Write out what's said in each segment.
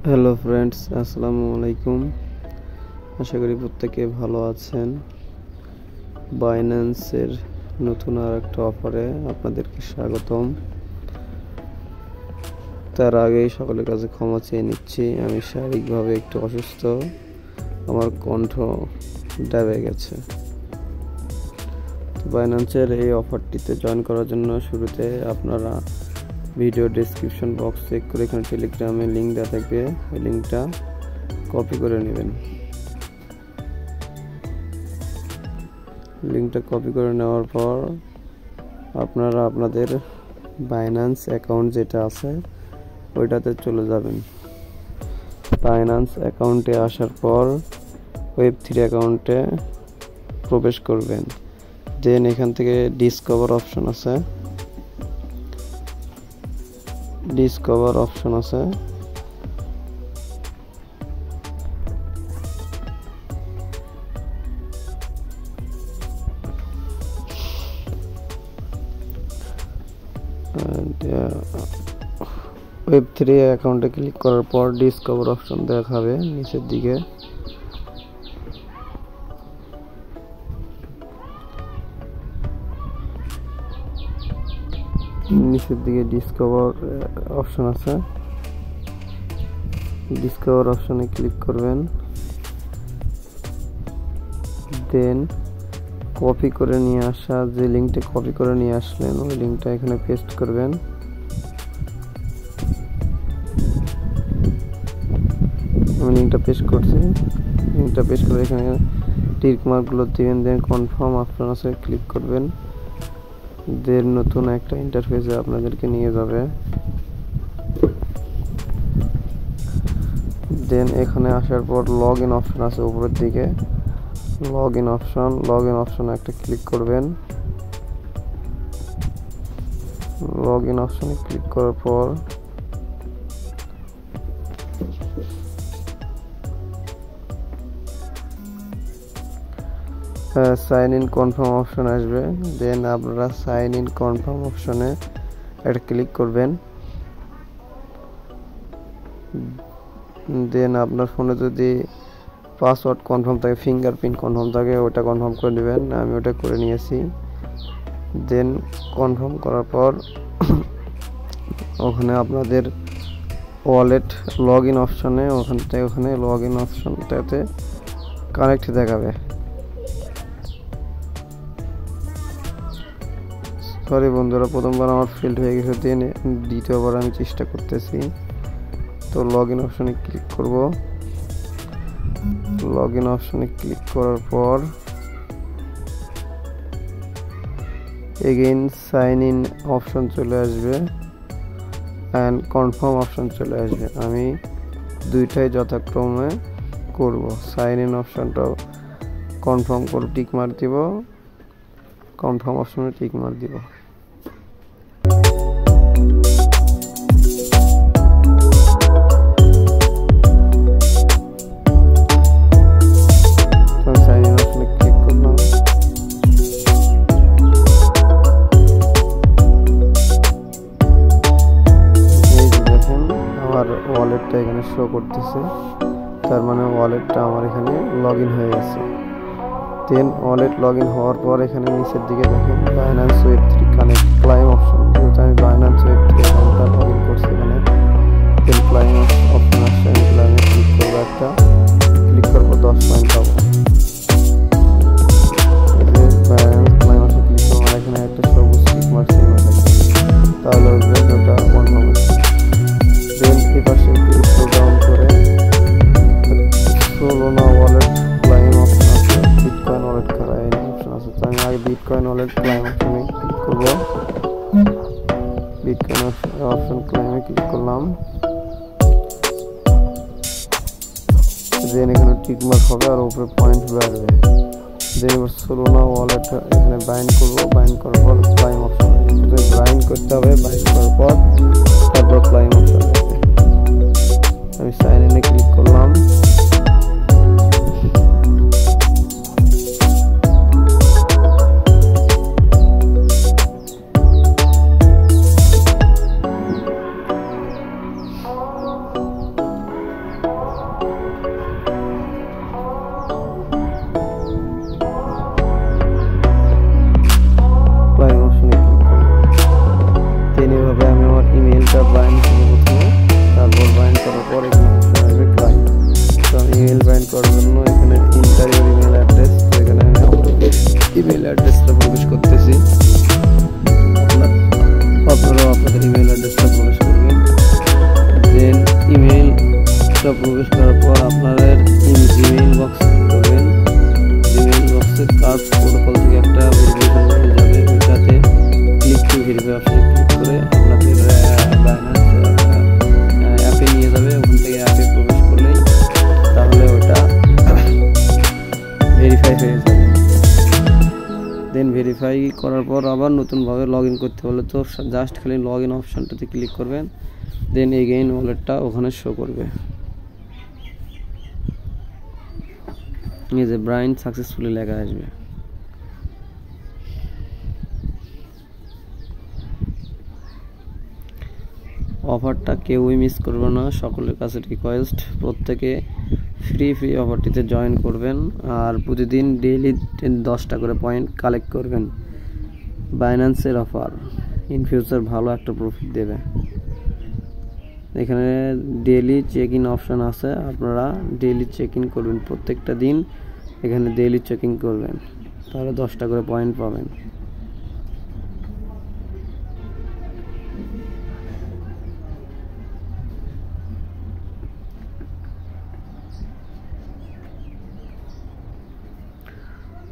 Hello friends, আসসালামু আলাইকুম। আশা করি প্রত্যেকে ভালো আছেন। বাইন্যান্সের নতুন আর একটা অফারে আপনাদেরকে স্বাগতম। তার আগেই সকলের কাছে ক্ষমা চেয়ে নিচ্ছি, আমি শারীরিকভাবে একটু অসুস্থ, আমার কণ্ঠ ডেবে গেছে। বাইন্যান্সের এই অফারটিতে জয়েন করার জন্য শুরুতে আপনারা ভিডিও ডেসক্রিপশন বক্স চেক করে এখানে টেলিগ্রামে লিঙ্ক দেওয়া থাকবে, ওই লিঙ্কটা কপি করে নেবেন। লিঙ্কটা কপি করে নেওয়ার পর আপনারা আপনাদের বাইন্যান্স অ্যাকাউন্ট যেটা আছে ওইটাতে চলে যাবেন। বাইন্যান্স অ্যাকাউন্টে আসার পর ওয়েব3 অ্যাকাউন্টে প্রবেশ করবেন। দেন এখান থেকে ডিসকভার অপশন আছে, ওয়েব3 অ্যাকাউন্টে ক্লিক করার পর ডিসকভার অপশন দেখাবে নিচের দিকে। ডিসকভার অপশন আছে, ডিসকভার অপশনে ক্লিক করবেন। দেন কপি করে নিয়ে আসা যে লিঙ্কটা কপি করে নিয়ে আসলেন ওই লিঙ্কটা এখানে পেস্ট করবেন। আমি লিঙ্কটা পেস্ট করছি। লিঙ্কটা পেস্ট করে এখানে টিক মার্কগুলো দিবেন। দেন কনফার্ম অপশন আছে, ক্লিক করবেন। দেন নতুন একটা ইন্টারফেসে আপনাদেরকে নিয়ে যাবে। দেন এখানে আসার পর লগ ইন অপশন আছে উপরের দিকে, লগ ইন অপশন একটা ক্লিক করবেন। লগ ইন অপশনে ক্লিক করার পর সাইন ইন কনফার্ম অপশন আসবে। দেন আপনারা সাইন ইন কনফার্ম অপশনে একটা ক্লিক করবেন। দেন আপনার ফোনে যদি পাসওয়ার্ড কনফার্ম থাকে, ফিঙ্গারপ্রিন্ট কনফার্ম থাকে, ওটা কনফার্ম করে নেবেন। আমি ওটা করে নিয়েছি। দেন কনফার্ম করার পর ওখানে আপনাদের ওয়ালেট লগ ইন অপশনে ওখানে লগ ইন অপশনটাতে কানেক্ট দেখাবে। সরি বন্ধুরা, প্রথমবার আমার ফেল্ড হয়ে গেছে, দেন দ্বিতীয়বার আমি চেষ্টা করতেছি। তো লগ ইন অপশনে ক্লিক করব। লগ ইন অপশনে ক্লিক করার পর এগেইন সাইন ইন অপশন চলে আসবে অ্যান্ড কনফার্ম অপশন চলে আসবে। আমি দুইটাই যথাক্রমে করব। সাইন ইন অপশনটাও কনফার্ম করে টিক মার দিব, কনফার্ম অপশনে টিক মার দিব। ওয়ালেটটা এখানে শো করতেছে, তার মানে ওয়ালেটটা আমার এখানে লগ ইন হয়ে গেছে। দেন ওয়ালেট লগ ইন হওয়ার পর এখানে নিচের দিকে দেখেন বাইন্যান্স ওয়েব3 কানেক্ট ক্লাইম অপশন। যেহেতু আমি বাইন্যান্স ওয়েব3 অ্যাকাউন্টটা লগ ইন করছি এখানে, দেন ক্লাইম অপশন আসছে। আমি ক্লাইমে ক্লিক করবো, একটা ক্লিক করবো 10 পয়েন্ট পাবো। বাইন্যান্স ক্লাইম অপশন ক্লিক করবো, আমার এখানে একটা সবুজ টিক মার্ক চিহ্ন থাকবে, তাহলে ওটা কনফার্ম হচ্ছে। দেন এই পাশে স্ক্রল ডাউন করে সোলোনা ওয়ালেট ক্লাইম অপশন আছে, বিটকয়েন ওয়ালেট ক্লাইম অপশন আছে। তো আমি আগে বিটকয়েন ওয়ালেট ক্লাইম অপশনে ক্লিক করব। বিটকয়েন অপশন ক্লাইমে ক্লিক করলাম। দেন এখানে টিক মার্ক হবে আর উপরে পয়েন্ট বাড়বে। দেন এবার সোলোনা ওয়ালেট এখানে বাইন্ড করব। বাইন্ড করার পর ক্লাইম অপশন বাইন্ড করতে হবে। বাইন্ড করার পর তারপর ক্লাইম অপশন আসবে। আমি সাইন ইনে ক্লিক করলাম। ইমেইলটা প্রবেশ করার পর আপনাদের জিমেইল বক্স করবেন। জিমেইল বক্সের কাজ প্রোটোকল থেকে একটা ভেরিফিকেশন হয়ে যাবে, ওইটাতে ক্লিক টু ভেরিফাই অপশনে ক্লিক করে আপনাদের বাইন্যান্স অ্যাপে নিয়ে যাবে। ওখান থেকে অ্যাপে প্রবেশ করলেই তাহলে ওটা ভেরিফাই হয়ে যাবে। দেন ভেরিফাই করার পর আবার নতুনভাবে লগ ইন করতে হলে তো জাস্ট খালি লগ ইন অপশানটাতে ক্লিক করবেন, দেন এগেইন ওয়ালেটটা ওখানে শো করবে। এই যে ব্রাইন সাকসেসফুলি লেখা আসবে। অফারটা কেউই মিস করবে না, সকলের কাছে রিকোয়েস্ট প্রত্যেকে ফ্রি অফারটিতে জয়েন করবেন আর প্রতিদিন ডেইলি 10টা করে পয়েন্ট কালেক্ট করবেন। বাইন্যান্সের অফার ইন ফিউচার ভালো একটা প্রফিট দেবে। এখানে ডেইলি চেক ইন অপশান আছে, আপনারা ডেইলি চেক ইন করবেন, প্রত্যেকটা দিন এখানে ডেইলি চেক ইন করবেন, তাহলে 10টা করে পয়েন্ট পাবেন।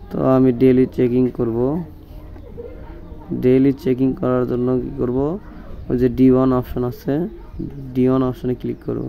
তো আমি ডেইলি চেকিং করব। ডেইলি চেকিং করার জন্য কি করব, ওই যে D1 অপশন আছে, D1 অপশনে ক্লিক করব।